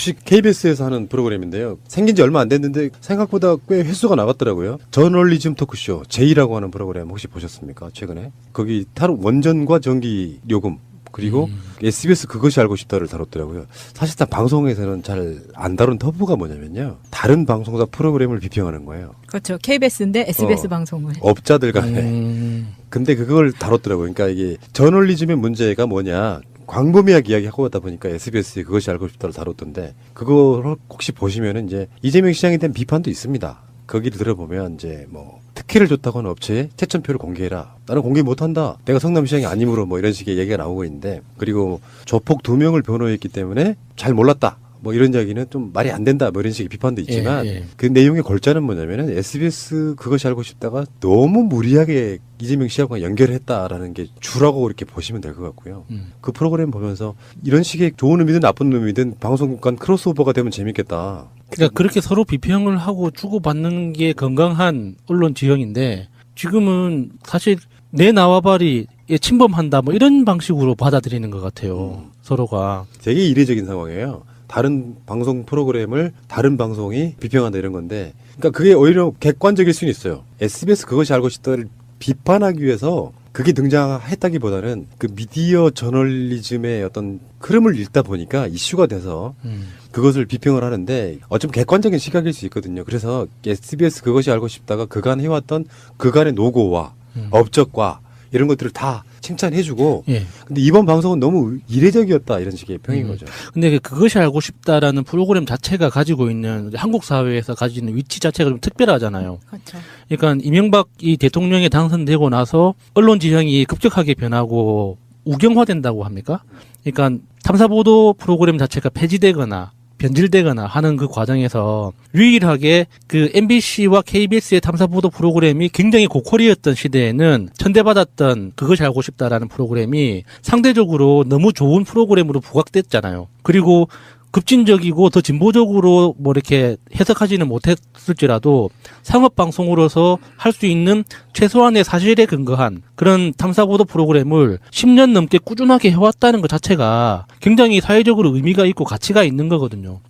역시 KBS에서 하는 프로그램인데요. 생긴 지 얼마 안 됐는데 생각보다 꽤 횟수가 나갔더라고요. 저널리즘 토크쇼 제이라고 하는 프로그램 혹시 보셨습니까? 최근에 거기 원전과 전기 요금 그리고 SBS 그것이 알고 싶다를 다뤘더라고요. 사실상 방송에서는 잘 안 다룬 터부가 뭐냐면요. 다른 방송사 프로그램을 비평하는 거예요. 그렇죠. KBS인데 SBS 방송을. 업자들 간에. 근데 그걸 다뤘더라고요. 그러니까 이게 저널리즘의 문제가 뭐냐. 광범위하게 이야기하고 하다 보니까 SBS에 그것이 알고 싶다를 다뤘던데 그걸 혹시 보시면은 이제 이재명 시장에 대한 비판도 있습니다. 거기를 들어보면 이제 뭐 특혜를 줬다고 하는 업체에 채점표를 공개해라. 나는 공개 못한다. 내가 성남시장이 아니므로 뭐 이런 식의 얘기가 나오고 있는데 그리고 조폭 2명을 변호했기 때문에 잘 몰랐다. 뭐 이런 이야기는 좀 말이 안 된다. 뭐 이런 식의 비판도 있지만 그 내용의 골자는 뭐냐면은 SBS 그것이 알고 싶다가 너무 무리하게 이재명 시장과 연결했다라는 게 주라고 이렇게 보시면 될 것 같고요. 그 프로그램 보면서 이런 식의 좋은 의미든 나쁜 의미든 방송 간 크로스오버가 되면 재밌겠다. 그러니까 그렇게 서로 비평을 하고 주고받는 게 건강한 언론 지형인데 지금은 사실 내 나와바리 침범한다 뭐 이런 방식으로 받아들이는 것 같아요. 서로가. 되게 이례적인 상황이에요. 다른 방송 프로그램을 다른 방송이 비평한다 이런 건데 그러니까 그게 오히려 객관적일 수는 있어요. SBS 그것이 알고 싶다를 비판하기 위해서 그게 등장했다기보다는 그 미디어 저널리즘의 어떤 흐름을 읽다 보니까 이슈가 돼서 그것을 비평을 하는데 어쩜 객관적인 시각일 수 있거든요. 그래서 SBS 그것이 알고 싶다가 그간 해왔던 그간의 노고와 업적과 이런 것들을 다 칭찬해주고 근데 이번 방송은 너무 이례적이었다 이런 식의 평인 거죠. 근데 그것이 알고 싶다라는 프로그램 자체가 가지고 있는 한국 사회에서 가지는 위치 자체가 좀 특별하잖아요. 그렇죠. 그러니까 이명박이 대통령에 당선되고 나서 언론 지형이 급격하게 변하고 우경화된다고 합니까? 그러니까 탐사보도 프로그램 자체가 폐지되거나 변질되거나 하는 그 과정에서 유일하게 그 MBC와 KBS의 탐사보도 프로그램이 굉장히 고퀄이었던 시대에는 천대받았던 그것이 알고 싶다라는 프로그램이 상대적으로 너무 좋은 프로그램으로 부각됐잖아요. 그리고 급진적이고 더 진보적으로 뭐 이렇게 해석하지는 못했을지라도 상업방송으로서 할 수 있는 최소한의 사실에 근거한 그런 탐사보도 프로그램을 10년 넘게 꾸준하게 해왔다는 것 자체가 굉장히 사회적으로 의미가 있고 가치가 있는 거거든요.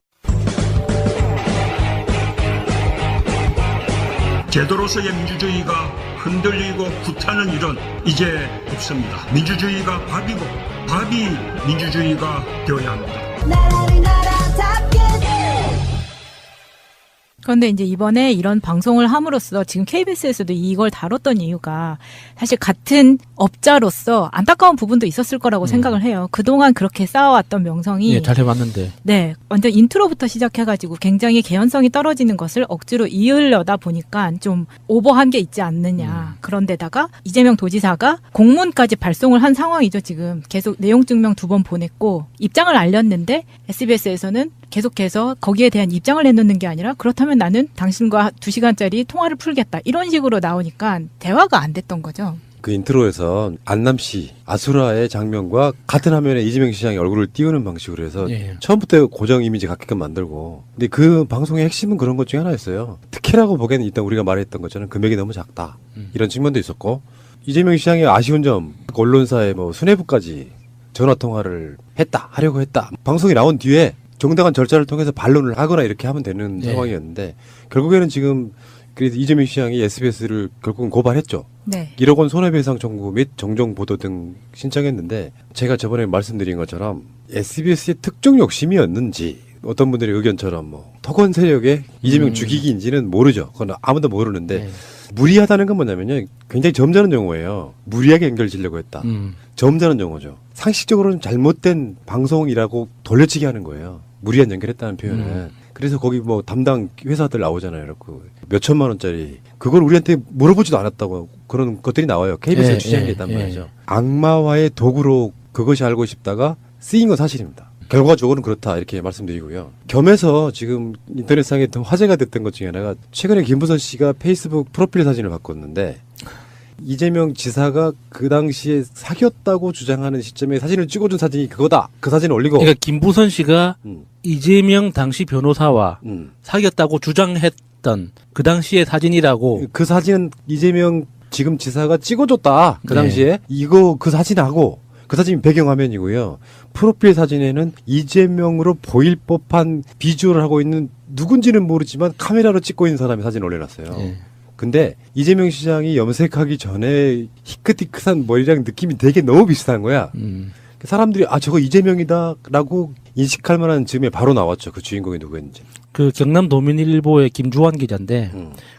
제도로서의 민주주의가 흔들리고 구타는 일은 이제 없습니다. 민주주의가 밥이고 밥이 민주주의가 되어야 합니다. 그런데 이제 이번에 이런 방송을 함으로써 지금 KBS에서도 이걸 다뤘던 이유가 사실 같은 업자로서 안타까운 부분도 있었을 거라고 생각을 해요. 그동안 그렇게 쌓아왔던 명성이 잘 해봤는데. 네, 완전 인트로부터 시작해가지고 굉장히 개연성이 떨어지는 것을 억지로 이으려다 보니까 좀 오버한 게 있지 않느냐. 그런데다가 이재명 도지사가 공문까지 발송을 한 상황이죠. 지금 계속 내용 증명 2번 보냈고 입장을 알렸는데 SBS에서는 계속해서 거기에 대한 입장을 내놓는 게 아니라 그렇다면 나는 당신과 2시간짜리 통화를 풀겠다. 이런 식으로 나오니까 대화가 안 됐던 거죠. 그 인트로에서 안남 씨 아수라의 장면과 같은 화면에 이재명 시장의 얼굴을 띄우는 방식으로 해서 처음부터 고정 이미지 갖게끔 만들고 근데 그 방송의 핵심은 그런 것 중에 하나였어요. 특혜라고 보기에는 일단 우리가 말했던 것처럼 금액이 너무 작다. 이런 측면도 있었고 이재명 시장의 아쉬운 점 언론사의 뭐 수뇌부까지 전화통화를 하려고 했다. 방송이 나온 뒤에 정당한 절차를 통해서 반론을 하거나 이렇게 하면 되는 상황이었는데 결국에는 지금 그래서 이재명 시장이 SBS를 결국은 고발했죠. 네. 1억 원 손해배상 청구 및 정정 보도 등 신청했는데 제가 저번에 말씀드린 것처럼 SBS의 특정 욕심이었는지 어떤 분들의 의견처럼 뭐 토건 세력의 이재명 죽이기인지는 모르죠. 그건 아무도 모르는데 무리하다는 건 뭐냐면요. 굉장히 점잖은 용어예요. 무리하게 연결지려고 했다. 점잖은 용어죠. 상식적으로는 잘못된 방송이라고 돌려치기 하는 거예요. 무리한 연결했다는 표현은. 그래서 거기 뭐 담당 회사들 나오잖아요. 이렇게 몇 천만 원짜리. 그걸 우리한테 물어보지도 않았다고 그런 것들이 나와요. KBS가 취재한 게 있단 말이죠. 악마와의 도구로 그것이 알고 싶다가 쓰인 건 사실입니다. 결과적으로는 그렇다 이렇게 말씀드리고요. 겸해서 지금 인터넷상에 화제가 됐던 것 중에 하나가 최근에 김부선 씨가 페이스북 프로필 사진을 바꿨는데 이재명 지사가 그 당시에 사귀었다고 주장하는 시점에 사진을 찍어준 사진이 그거다. 그 사진을 올리고. 그러니까 김부선 씨가 이재명 당시 변호사와 사귀었다고 주장했던 그 당시의 사진이라고. 그 사진은 이재명 지금 지사가 찍어줬다. 그 당시에 이거 그 사진하고 그 사진이 배경화면이고요. 프로필 사진에는 이재명으로 보일 법한 비주얼을 하고 있는 누군지는 모르지만 카메라로 찍고 있는 사람이 사진을 올려놨어요. 예. 근데 이재명 시장이 염색하기 전에 희끗희끗한 머리랑 느낌이 되게 너무 비슷한 거야. 사람들이 아 저거 이재명이다라고 인식할 만한 즈음에 바로 나왔죠. 그 주인공이 누구였는지. 그 경남도민일보의 김주환 기자인데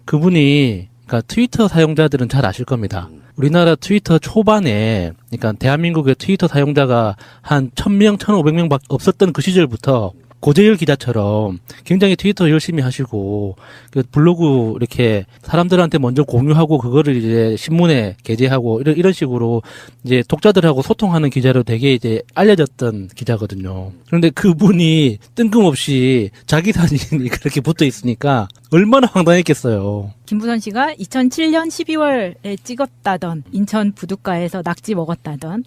그분이 그러니까 트위터 사용자들은 잘 아실 겁니다. 우리나라 트위터 초반에 그러니까 대한민국의 트위터 사용자가 한 1000명, 1500명밖에 없었던 그 시절부터 고재열 기자처럼 굉장히 트위터 열심히 하시고 그 블로그 이렇게 사람들한테 먼저 공유하고 그거를 이제 신문에 게재하고 이런 식으로 이제 독자들하고 소통하는 기자로 되게 이제 알려졌던 기자거든요. 그런데 그분이 뜬금없이 자기 사진이 그렇게 붙어 있으니까 얼마나 황당했겠어요. 김부선 씨가 2007년 12월에 찍었다던 인천 부둣가에서 낙지 먹었다던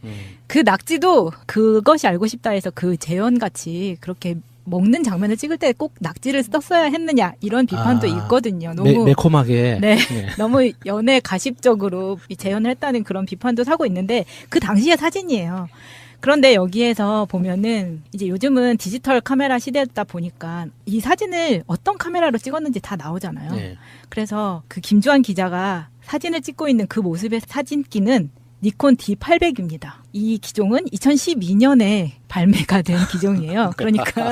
그 낙지도 그것이 알고 싶다 해서 그 재현같이 그렇게 먹는 장면을 찍을 때 꼭 낙지를 썼어야 했느냐 이런 비판도 있거든요. 너무 매콤하게. 네, 너무 연애 가십적으로 재현을 했다는 그런 비판도 사고 있는데 그 당시의 사진이에요. 그런데 여기에서 보면은 이제 요즘은 디지털 카메라 시대다 보니까 이 사진을 어떤 카메라로 찍었는지 다 나오잖아요. 네. 그래서 그 김주환 기자가 사진을 찍고 있는 그 모습의 사진기는 니콘 D800입니다. 이 기종은 2012년에 발매가 된 기종이에요. 그러니까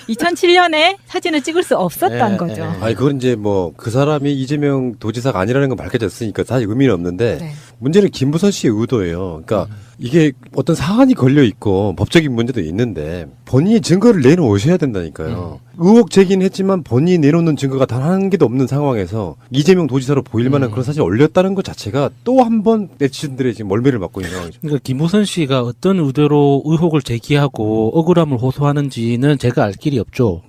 2007년에 사진을 찍을 수 없었던 네, 거죠. 네. 아니 그건 이제 뭐 그 사람이 이재명 도지사가 아니라는 건 밝혀졌으니까 사실 의미는 없는데 네. 문제는 김부선 씨의 의도예요. 그러니까 이게 어떤 사안이 걸려 있고 법적인 문제도 있는데 본인이 증거를 내놓으셔야 된다니까요. 의혹 제기는 했지만 본인이 내놓는 증거가 단 한 개도 없는 상황에서 이재명 도지사로 보일 만한 그런 사실을 올렸다는 것 자체가 또 한 번 네티즌들의 지금 멀미를 맞고 있는 상황이죠. 그러니까 김부선 씨가 어떤 의도로 의혹을 제기하고 억울함을 호소하는지는 제가 알 길이 없죠.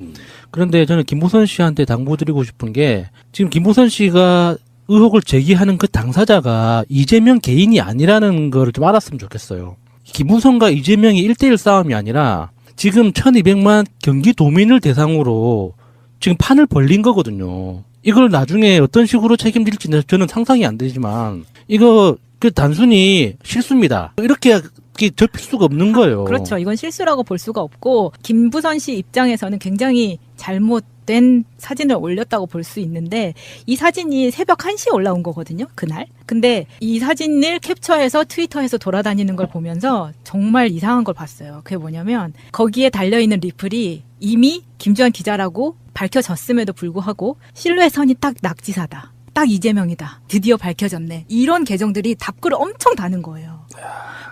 그런데 저는 김부선 씨한테 당부드리고 싶은 게 지금 김부선 씨가 의혹을 제기하는 그 당사자가 이재명 개인이 아니라는 걸 좀 알았으면 좋겠어요. 김부선과 이재명이 1대1 싸움이 아니라 지금 1200만 경기도민을 대상으로 지금 판을 벌린 거거든요. 이걸 나중에 어떤 식으로 책임질지 저는 상상이 안 되지만 이거 그 단순히 실수입니다. 이렇게 접힐 수가 없는 거예요. 그렇죠. 이건 실수라고 볼 수가 없고 김부선 씨 입장에서는 굉장히 잘못된 사진을 올렸다고 볼 수 있는데 이 사진이 새벽 1시에 올라온 거거든요. 그날. 근데 이 사진을 캡처해서 트위터에서 돌아다니는 걸 보면서 정말 이상한 걸 봤어요. 그게 뭐냐면 거기에 달려있는 리플이 이미 김주환 기자라고 밝혀졌음에도 불구하고 실루엣 선이 딱 낙지사다. 딱 이재명이다. 드디어 밝혀졌네. 이런 계정들이 답글을 엄청 다는 거예요.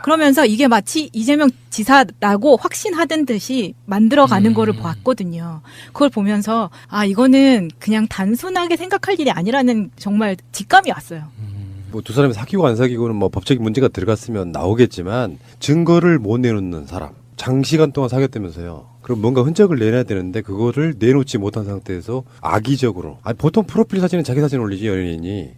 그러면서 이게 마치 이재명 지사라고 확신하던 듯이 만들어가는 거를 봤거든요. 그걸 보면서 아 이거는 그냥 단순하게 생각할 일이 아니라는 정말 직감이 왔어요. 뭐 두 사람이 사귀고 안 사귀고는 뭐 법적인 문제가 들어갔으면 나오겠지만 증거를 못 내놓는 사람 장시간 동안 사귀었다면서요. 그럼 뭔가 흔적을 내놔야 되는데 그거를 내놓지 못한 상태에서 악의적으로 아니 보통 프로필 사진은 자기 사진 올리지 연예인이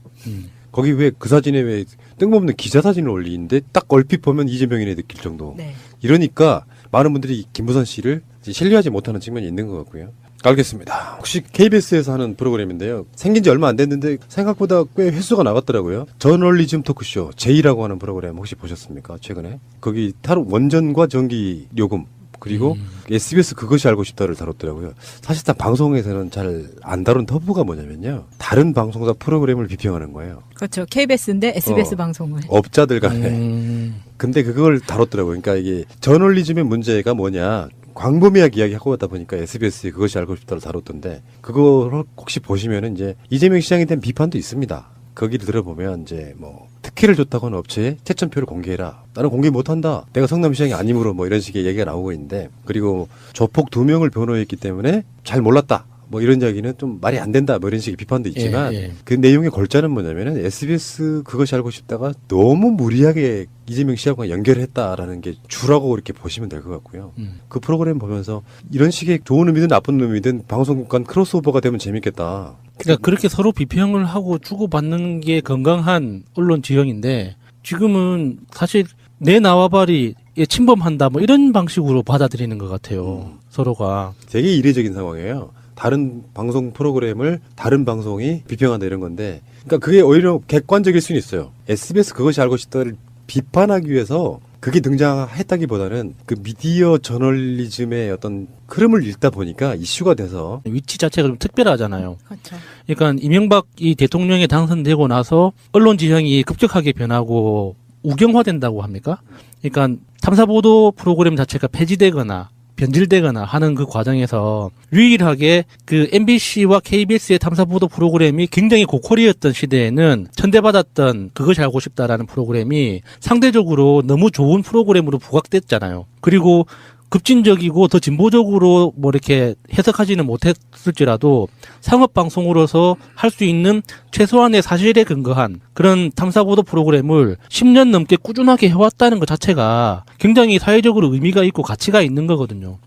거기 왜 그 사진에 왜 뜬금없는 기자 사진을 올리는데 딱 얼핏 보면 이재명이네 느낄 정도. 네. 이러니까 많은 분들이 김부선 씨를 신뢰하지 못하는 측면이 있는 것 같고요. 알겠습니다. 혹시 KBS에서 하는 프로그램인데요. 생긴 지 얼마 안 됐는데 생각보다 꽤 횟수가 나갔더라고요. 저널리즘 토크쇼 제이라고 하는 프로그램 혹시 보셨습니까? 최근에. 거기 원전과 전기 요금 그리고 SBS 그것이 알고 싶다를 다뤘더라고요. 사실상 방송에서는 잘 안 다룬 터부가 뭐냐면요. 다른 방송사 프로그램을 비평하는 거예요. 그렇죠. KBS인데 SBS 방송을. 업자들 간에. 근데 그걸 다뤘더라고요. 그러니까 이게 저널리즘의 문제가 뭐냐. 광범위하게 이야기하고 가다 보니까 SBS에 그것이 알고 싶다를 다뤘던데 그걸 혹시 보시면은 이제 이재명 시장에 대한 비판도 있습니다. 거기를 들어보면 이제 뭐 특혜를 줬다고 하는 업체에 채점표를 공개해라. 나는 공개 못한다. 내가 성남시장이 아니므로 뭐 이런 식의 얘기가 나오고 있는데 그리고 조폭 2명을 변호했기 때문에 잘 몰랐다. 뭐 이런 이야기는 좀 말이 안 된다. 뭐 이런 식의 비판도 있지만 그 내용의 골자는 뭐냐면은 SBS 그것이 알고 싶다가 너무 무리하게 이재명 씨하고 연결했다라는 게 주라고 이렇게 보시면 될 것 같고요. 그 프로그램 보면서 이런 식의 좋은 의미든 나쁜 의미든 방송 간 크로스오버가 되면 재밌겠다. 그러니까 그렇게 서로 비평을 하고 주고받는 게 건강한 언론 지형인데 지금은 사실 내 나와바리 침범한다 뭐 이런 방식으로 받아들이는 것 같아요. 서로가. 되게 이례적인 상황이에요. 다른 방송 프로그램을 다른 방송이 비평한다 이런 건데 그러니까 그게 오히려 객관적일 수는 있어요. SBS 그것이 알고 싶다를 비판하기 위해서 그게 등장했다기보다는 그 미디어 저널리즘의 어떤 흐름을 읽다 보니까 이슈가 돼서 위치 자체가 좀 특별하잖아요. 그렇죠. 그러니까 이명박이 대통령에 당선되고 나서 언론 지형이 급격하게 변하고 우경화된다고 합니까? 그러니까 탐사보도 프로그램 자체가 폐지되거나 변질되거나 하는 그 과정에서 유일하게 그 MBC와 KBS의 탐사보도 프로그램이 굉장히 고퀄이었던 시대에는 천대받았던 그것이 알고 싶다라는 프로그램이 상대적으로 너무 좋은 프로그램으로 부각됐잖아요. 그리고 급진적이고 더 진보적으로 뭐 이렇게 해석하지는 못했을지라도 상업방송으로서 할 수 있는 최소한의 사실에 근거한 그런 탐사보도 프로그램을 10년 넘게 꾸준하게 해왔다는 것 자체가 굉장히 사회적으로 의미가 있고 가치가 있는 거거든요.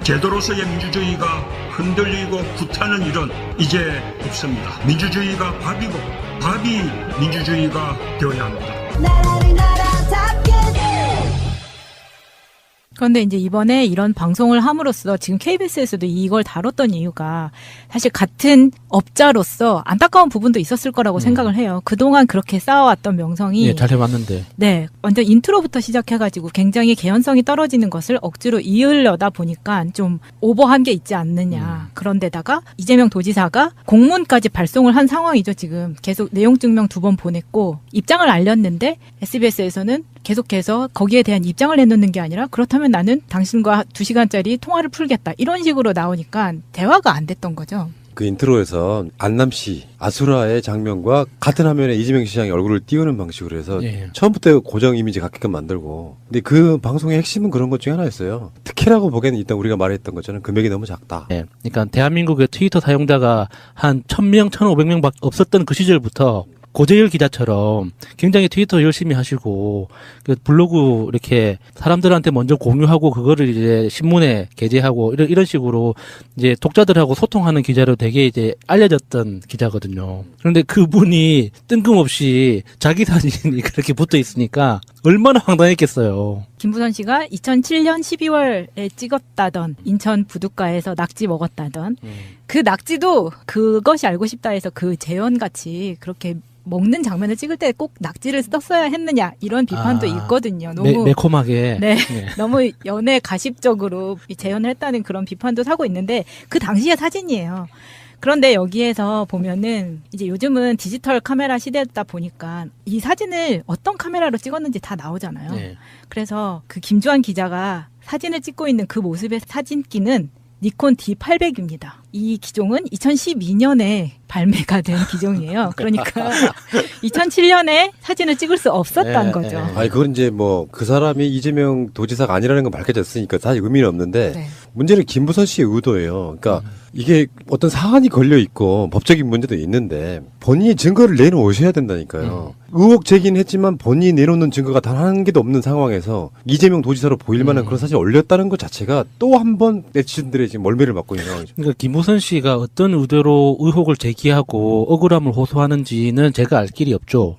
제도로서의 민주주의가 흔들리고 구타는 일은 이제 없습니다. 민주주의가 밥이고 밥이 민주주의가 되어야 합니다. 그런데 이제 이번에 이런 방송을 함으로써 지금 KBS에서도 이걸 다뤘던 이유가 사실 같은 업자로서 안타까운 부분도 있었을 거라고 생각을 해요. 그동안 그렇게 쌓아왔던 명성이 예, 잘 해봤는데. 네, 완전 인트로부터 시작해가지고 굉장히 개연성이 떨어지는 것을 억지로 이으려다 보니까 좀 오버한 게 있지 않느냐. 그런데다가 이재명 도지사가 공문까지 발송을 한 상황이죠. 지금 계속 내용 증명 2번 보냈고 입장을 알렸는데 SBS에서는 계속해서 거기에 대한 입장을 내놓는 게 아니라 그렇다면 나는 당신과 2시간짜리 통화를 풀겠다. 이런 식으로 나오니까 대화가 안 됐던 거죠. 그 인트로에서 안남시 아수라의 장면과 같은 화면에 이재명 시장의 얼굴을 띄우는 방식으로 해서 예. 처음부터 고정 이미지 갖게끔 만들고 근데 그 방송의 핵심은 그런 것 중에 하나였어요. 특혜라고 보기에는 일단 우리가 말했던 것처럼 금액이 너무 작다. 예. 그러니까 대한민국의 트위터 사용자가 한 1000명, 1500명밖에 없었던 그 시절부터 고재열 기자처럼 굉장히 트위터 열심히 하시고 그 블로그 이렇게 사람들한테 먼저 공유하고 그거를 이제 신문에 게재하고 이런 식으로 이제 독자들하고 소통하는 기자로 되게 이제 알려졌던 기자거든요. 그런데 그분이 뜬금없이 자기 사진이 그렇게 붙어 있으니까 얼마나 황당했겠어요. 김부선 씨가 2007년 12월에 찍었다던 인천 부둣가에서 낙지 먹었다던 그 낙지도 그것이 알고 싶다 해서 그 재현같이 그렇게 먹는 장면을 찍을 때 꼭 낙지를 썼어야 했느냐 이런 비판도 있거든요. 너무 매콤하게. 네, 예. 너무 연애 가십적으로 재현을 했다는 그런 비판도 사고 있는데 그 당시의 사진이에요. 그런데 여기에서 보면은 이제 요즘은 디지털 카메라 시대다 보니까 이 사진을 어떤 카메라로 찍었는지 다 나오잖아요. 예. 그래서 그 김주환 기자가 사진을 찍고 있는 그 모습의 사진기는 니콘 D800입니다. 이 기종은 2012년에 발매가 된 기종이에요. 그러니까 2007년에 사진을 찍을 수 없었던 거죠. 아니 그건 이제 뭐 그 사람이 이재명 도지사가 아니라는 건 밝혀졌으니까 사실 의미는 없는데 네. 문제는 김부선 씨의 의도예요. 그러니까 이게 어떤 사안이 걸려 있고 법적인 문제도 있는데 본인이 증거를 내놓으셔야 된다니까요. 의혹 제기는 했지만 본인이 내놓는 증거가 단 한 개도 없는 상황에서 이재명 도지사로 보일 만한 그런 사실을 올렸다는 것 자체가 또 한 번 네티즌들의 지금 멀미를 맞고 있는 상황이죠. 그러니까 김부선 씨가 어떤 의도로 의혹을 제기하고 억울함을 호소하는지는 제가 알 길이 없죠.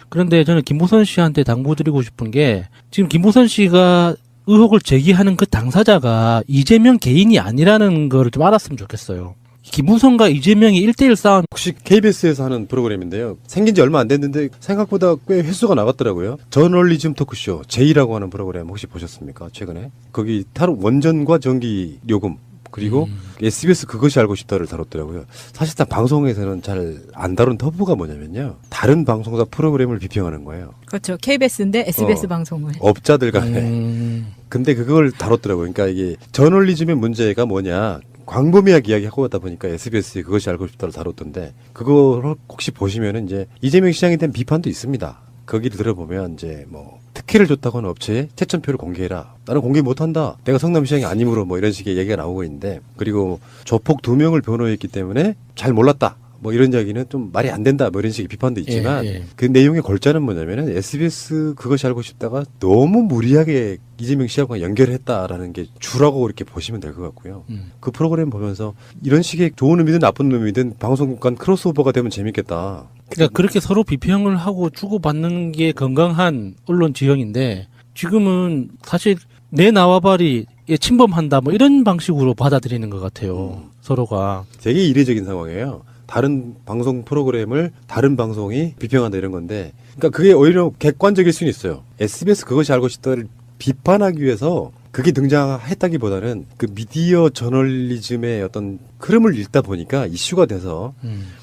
그런데 저는 김부선 씨한테 당부드리고 싶은 게 지금 김부선 씨가 의혹을 제기하는 그 당사자가 이재명 개인이 아니라는 걸 좀 알았으면 좋겠어요. 김부선과 이재명이 1대1 싸움. 혹시 KBS에서 하는 프로그램인데요. 생긴 지 얼마 안 됐는데 생각보다 꽤 횟수가 나갔더라고요. 저널리즘 토크쇼 제이라고 하는 프로그램 혹시 보셨습니까? 최근에. 거기 원전과 전기 요금 그리고 SBS 그것이 알고 싶다를 다뤘더라고요. 사실상 방송에서는 잘 안 다룬 터부가 뭐냐면요. 다른 방송사 프로그램을 비평하는 거예요. 그렇죠. KBS인데 SBS 방송을. 업자들 간에. 근데 그걸 다뤘더라고요. 그러니까 이게 저널리즘의 문제가 뭐냐. 광범위하게 이야기하고 하다 보니까 SBS에 그것이 알고 싶다를 다뤘던데 그걸 혹시 보시면은 이제 이재명 시장에 대한 비판도 있습니다. 거기를 들어보면 이제 뭐 특혜를 줬다고 하는 업체에 채점표를 공개해라. 나는 공개 못한다. 내가 성남시장이 아니므로 뭐 이런 식의 얘기가 나오고 있는데 그리고 조폭 2명을 변호했기 때문에 잘 몰랐다. 뭐 이런 이야기는 좀 말이 안 된다. 뭐 이런 식의 비판도 있지만 그 내용의 골자는 뭐냐면은 SBS 그것이 알고 싶다가 너무 무리하게 이재명 씨하고 연결했다라는 게 주라고 이렇게 보시면 될 것 같고요. 그 프로그램 보면서 이런 식의 좋은 의미든 나쁜 의미든 방송 간 크로스오버가 되면 재밌겠다. 그러니까 그렇게 서로 비평을 하고 주고받는 게 건강한 언론 지형인데 지금은 사실 내 나와바리 침범한다 뭐 이런 방식으로 받아들이는 것 같아요. 서로가. 되게 이례적인 상황이에요. 다른 방송 프로그램을 다른 방송이 비평한다 이런 건데, 그러니까 그게 오히려 객관적일 수는 있어요. SBS 그것이 알고 싶다를 비판하기 위해서 그게 등장했다기보다는 그 미디어 저널리즘의 어떤 흐름을 읽다 보니까 이슈가 돼서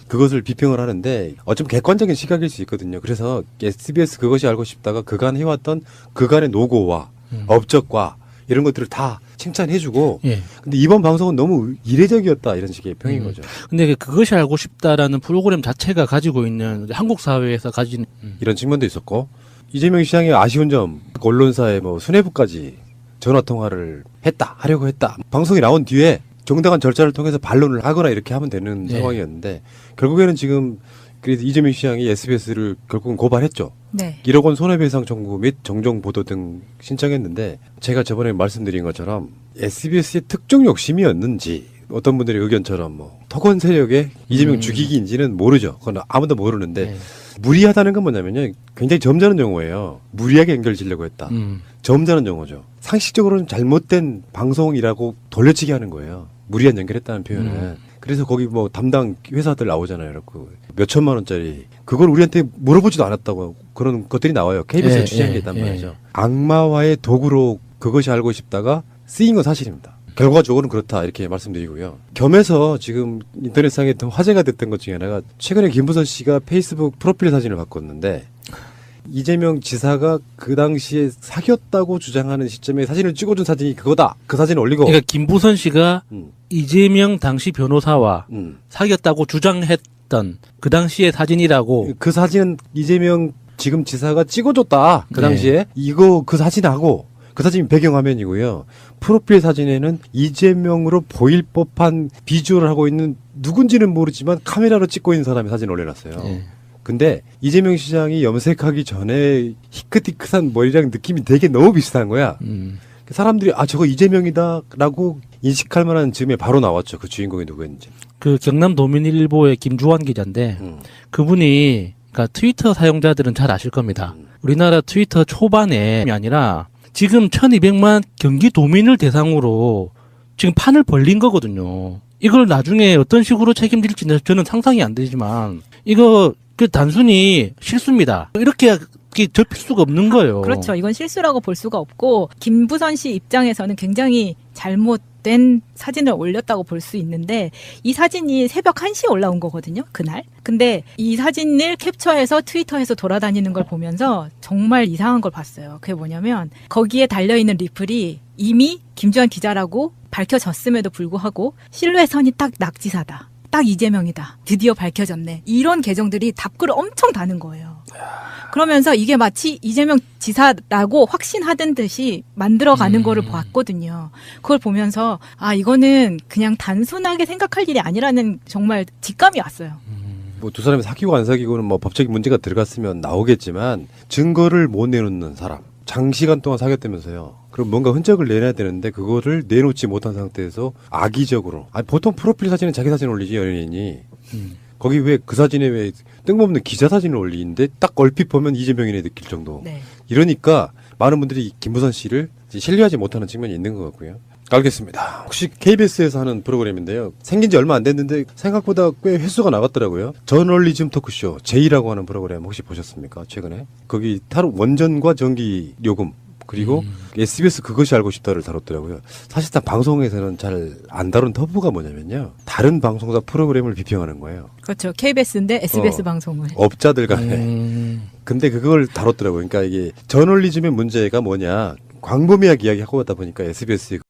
그것을 비평을 하는데 어쩜 객관적인 시각일 수 있거든요. 그래서 SBS 그것이 알고 싶다가 그간 해왔던 그간의 노고와 업적과 이런 것들을 다 칭찬해주고, 예. 근데 이번 방송은 너무 이례적이었다 이런 식의 평인 거죠. 근데 그것이 알고 싶다라는 프로그램 자체가 가지고 있는 한국 사회에서 가진 이런 측면도 있었고, 이재명 시장의 아쉬운 점, 언론사의 뭐 수뇌부까지 전화 통화를 하려고 했다. 방송이 나온 뒤에 정당한 절차를 통해서 반론을 하거나 이렇게 하면 되는 네. 상황이었는데, 결국에는 지금 그래서 이재명 시장이 SBS를 결국은 고발했죠. 네. 1억 원 손해배상 청구 및 정정 보도 등 신청했는데, 제가 저번에 말씀드린 것처럼 SBS의 특정 욕심이었는지 어떤 분들의 의견처럼 뭐 토건 세력의 이재명 죽이기인지는 모르죠. 그건 아무도 모르는데, 네. 무리하다는 건 뭐냐면요, 굉장히 점잖은 용어예요. 무리하게 연결지려고 했다. 점잖은 용어죠. 상식적으로는 잘못된 방송이라고 돌려치기 하는 거예요. 무리한 연결했다는 표현은. 그래서 거기 뭐 담당 회사들 나오잖아요. 그 몇 천만 원짜리. 그걸 우리한테 물어보지도 않았다고 그런 것들이 나와요. KBS가 취재한 게 있단 말이죠. 악마와의 도구로 그것이 알고 싶다가 쓰인 건 사실입니다. 결과적으로는 그렇다 이렇게 말씀드리고요. 겸해서 지금 인터넷상에 화제가 됐던 것 중에 하나가, 최근에 김부선 씨가 페이스북 프로필 사진을 바꿨는데, 이재명 지사가 그 당시에 사귀었다고 주장하는 시점에 사진을 찍어준 사진이 그거다. 그 사진을 올리고. 그러니까 김부선 씨가 이재명 당시 변호사와 사귀었다고 주장했던 그 당시의 사진이라고. 그 사진은 이재명 지금 지사가 찍어줬다. 그 당시에. 네. 이거 그 사진하고, 그 사진 배경화면이고요. 프로필 사진에는 이재명으로 보일 법한 비주얼을 하고 있는, 누군지는 모르지만 카메라로 찍고 있는 사람의 사진을 올려놨어요. 네. 근데 이재명 시장이 염색하기 전에 희끗희끗한 머리랑 느낌이 되게 너무 비슷한 거야. 사람들이 저거 이재명이다라고 인식할 만한 즈음에 바로 나왔죠. 그 주인공이 누구였는지. 그 경남도민일보의 김주환 기자인데 그분이, 그러니까 트위터 사용자들은 잘 아실 겁니다. 우리나라 트위터 초반에 아니라 지금 1200만 경기도민을 대상으로 지금 판을 벌린 거거든요. 이걸 나중에 어떤 식으로 책임질지는 저는 상상이 안 되지만, 이거 그 단순히 실수입니다. 이렇게 접힐 수가 없는 거예요. 그렇죠. 이건 실수라고 볼 수가 없고, 김부선 씨 입장에서는 굉장히 잘못된 사진을 올렸다고 볼 수 있는데, 이 사진이 새벽 1시에 올라온 거거든요, 그날. 근데 이 사진을 캡처해서 트위터에서 돌아다니는 걸 보면서 정말 이상한 걸 봤어요. 그게 뭐냐면, 거기에 달려있는 리플이 이미 김주환 기자라고 밝혀졌음에도 불구하고 실루엣선이 딱 낙지사다, 딱 이재명이다, 드디어 밝혀졌네, 이런 계정들이 답글을 엄청 다는 거예요. 그러면서 이게 마치 이재명 지사라고 확신하던 듯이 만들어가는 거를 봤거든요. 그걸 보면서 이거는 그냥 단순하게 생각할 일이 아니라는 정말 직감이 왔어요. 뭐 두 사람이 사귀고 안 사귀고는 뭐 법적인 문제가 들어갔으면 나오겠지만, 증거를 못 내놓는 사람, 장시간 동안 사귀었다면서요. 그럼 뭔가 흔적을 내놔야 되는데 그거를 내놓지 못한 상태에서 악의적으로, 보통 프로필 사진은 자기 사진 올리지, 연예인이. 거기 왜 그 사진에 왜 뜬금없는 기자 사진을 올리는데 딱 얼핏 보면 이재명이네 느낄 정도. 네. 이러니까 많은 분들이 김부선 씨를 신뢰하지 못하는 측면이 있는 것 같고요. 알겠습니다. 혹시 KBS에서 하는 프로그램인데요. 생긴 지 얼마 안 됐는데 생각보다 꽤 횟수가 나갔더라고요. 저널리즘 토크쇼 제이라고 하는 프로그램 혹시 보셨습니까? 최근에. 거기 원전과 전기 요금, 그리고 SBS 그것이 알고 싶다를 다뤘더라고요. 사실상 방송에서는 잘 안 다룬 터부가 뭐냐면요, 다른 방송사 프로그램을 비평하는 거예요. 그렇죠. KBS인데 SBS 방송을. 업자들 간에. 근데 그걸 다뤘더라고요. 그러니까 이게 저널리즘의 문제가 뭐냐, 광범위하게 이야기하고 하다 보니까 SBS